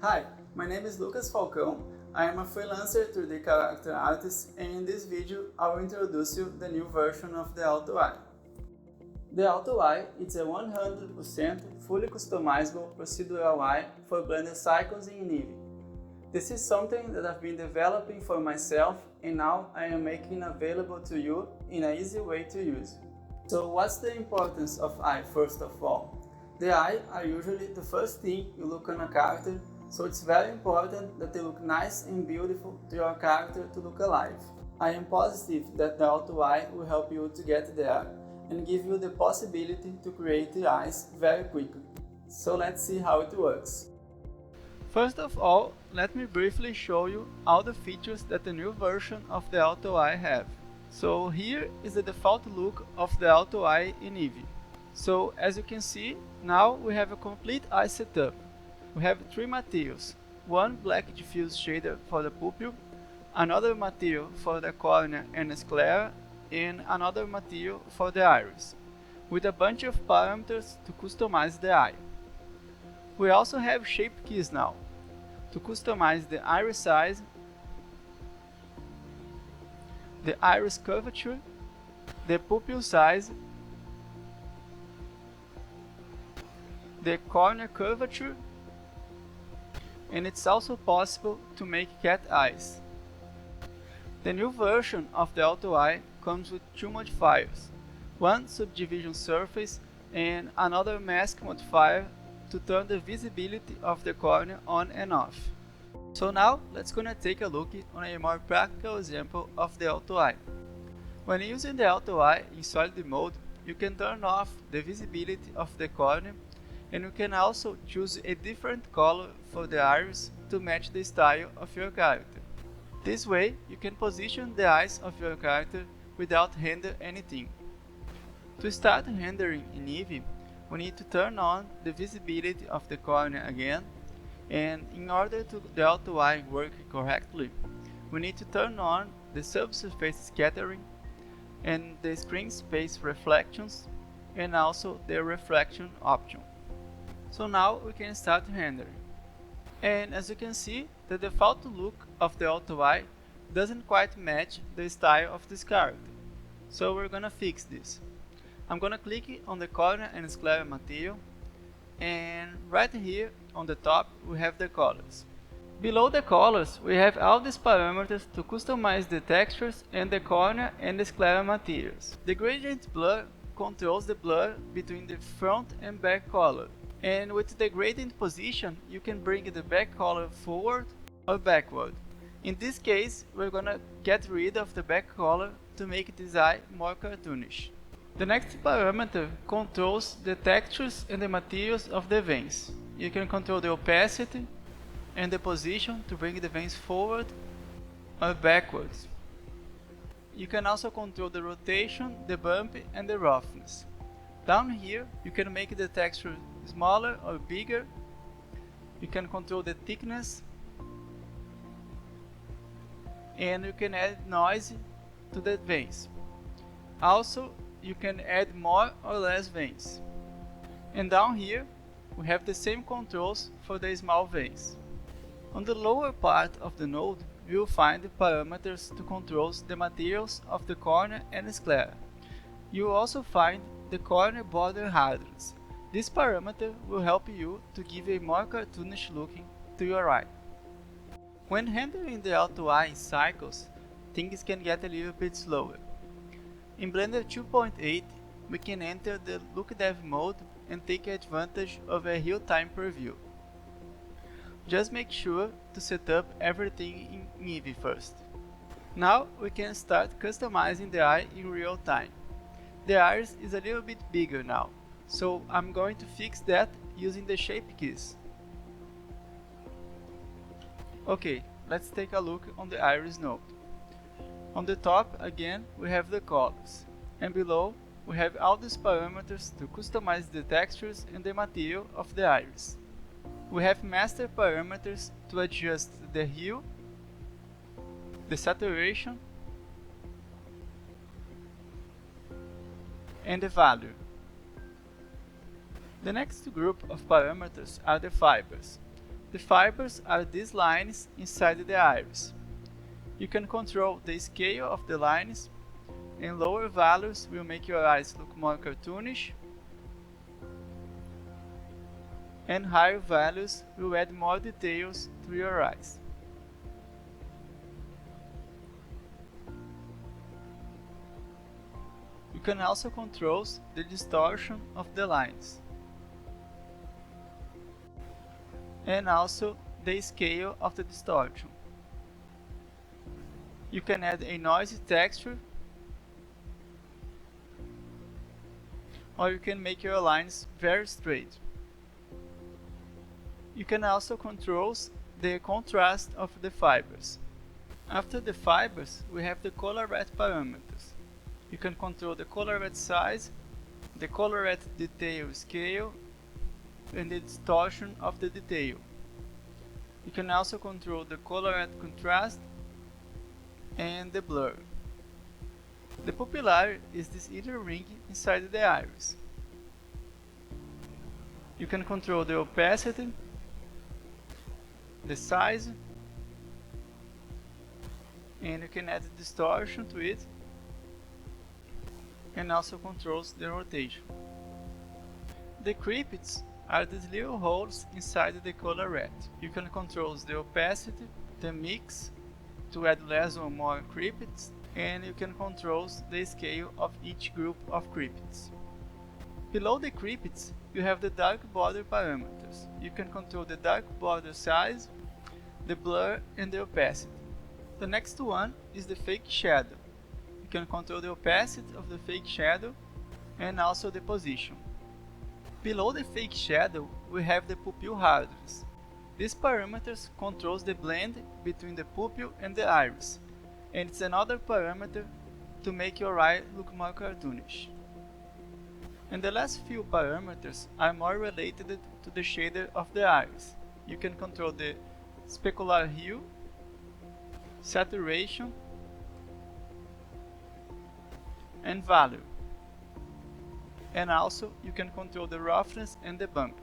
Hi, my name is Lucas Falcão. I am a freelancer 3D character artist, and in this video I will introduce you the new version of the Auto Eye. The Auto Eye is a 100% fully customizable procedural eye for Blender Cycles and Eevee. This is something that I've been developing for myself, and now I am making available to you in an easy way to use. So what's the importance of eye first of all? The eye are usually the first thing you look on a character, so it's very important that they look nice and beautiful to your character to look alive. I am positive that the Auto Eye will help you to get there and give you the possibility to create the eyes very quickly. So let's see how it works. First of all, let me briefly show you all the features that the new version of the Auto Eye have. So here is the default look of the Auto Eye in Eevee. So as you can see, now we have a complete eye setup. We have three materials, one black diffuse shader for the pupil, another material for the cornea and sclera, and another material for the iris, with a bunch of parameters to customize the eye. We also have shape keys now, to customize the iris size, the iris curvature, the pupil size, the cornea curvature, and it's also possible to make cat eyes. The new version of the Auto Eye comes with two modifiers, one subdivision surface and another mask modifier to turn the visibility of the cornea on and off. So now let's gonna take a look on a more practical example of the Auto Eye. When using the Auto Eye in solid mode, you can turn off the visibility of the cornea, and you can also choose a different color for the iris to match the style of your character. This way, you can position the eyes of your character without render anything. To start rendering in Eevee, we need to turn on the visibility of the cornea again, and in order to the Auto Eye work correctly, we need to turn on the subsurface scattering and the screen space reflections, and also the reflection option. So now we can start rendering. And as you can see, the default look of the Auto Eye doesn't quite match the style of this character. So we're gonna fix this. I'm gonna click on the cornea and sclera material, and right here on the top we have the colors. Below the colors we have all these parameters to customize the textures and the cornea and the sclera materials. The gradient blur controls the blur between the front and back color. And with the gradient position, you can bring the back color forward or backward. In this case, we're gonna get rid of the back color to make this eye more cartoonish. The next parameter controls the textures and the materials of the veins. You can control the opacity and the position to bring the veins forward or backwards. You can also control the rotation, the bump, and the roughness. Down here, you can make the texture smaller or bigger. You can control the thickness, and you can add noise to the veins. Also, you can add more or less veins. And down here, we have the same controls for the small veins. On the lower part of the node, you will find the parameters to control the materials of the cornea and sclera. You will also find the cornea border hardness. This parameter will help you to give a more cartoonish looking to your eye. When rendering the Auto Eye in cycles, things can get a little bit slower. In Blender 2.8, we can enter the Look Dev mode and take advantage of a real-time preview. Just make sure to set up everything in Eevee first. Now we can start customizing the eye in real time. The iris is a little bit bigger now, so I'm going to fix that using the shape keys. Okay, let's take a look on the iris node. On the top again we have the colors, and below we have all these parameters to customize the textures and the material of the iris. We have master parameters to adjust the hue, the saturation, and the value. The next group of parameters are the fibers. The fibers are these lines inside the iris. You can control the scale of the lines, and lower values will make your eyes look more cartoonish, and higher values will add more details to your eyes. You can also control the distortion of the lines, and also the scale of the distortion. You can add a noisy texture, or you can make your lines very straight. You can also control the contrast of the fibers. After the fibers, we have the colorette parameters. You can control the colorette size, the colorette detail scale, and the distortion of the detail. You can also control the colorette contrast and the blur. The pupillary is this inner ring inside the iris. You can control the opacity, the size, and you can add distortion to it, and also controls the rotation. The crypts are these little holes inside the colorette. You can control the opacity, the mix to add less or more crypts, and you can control the scale of each group of crypts. Below the crypts, you have the dark border parameters. You can control the dark border size, the blur, and the opacity. The next one is the fake shadow. You can control the opacity of the fake shadow and also the position. Below the fake shadow, we have the pupil hardness. These parameters controls the blend between the pupil and the iris, and it's another parameter to make your eye look more cartoonish. And the last few parameters are more related to the shader of the iris. You can control the specular hue, saturation, and value. And also you can control the roughness and the bump.